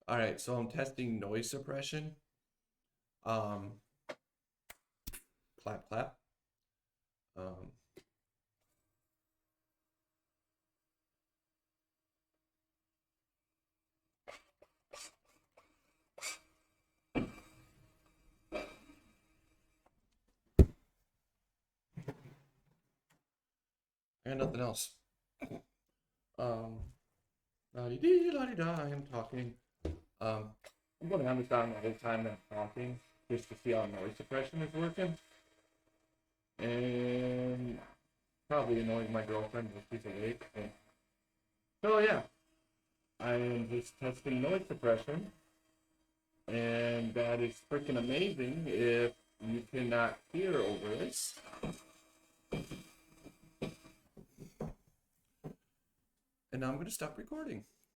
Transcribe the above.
All right, so I'm testing noise suppression. Um, clap, clap. Um, and nothing else. Um, la-di-dee, la-di-da, I am talking. I'm going to have this down the whole time that I'm talking, just to see how noise suppression is working. And probably annoying my girlfriend if she's awake. So yeah, I am just testing noise suppression, and that is freaking amazing if you cannot hear over this. And now I'm going to stop recording.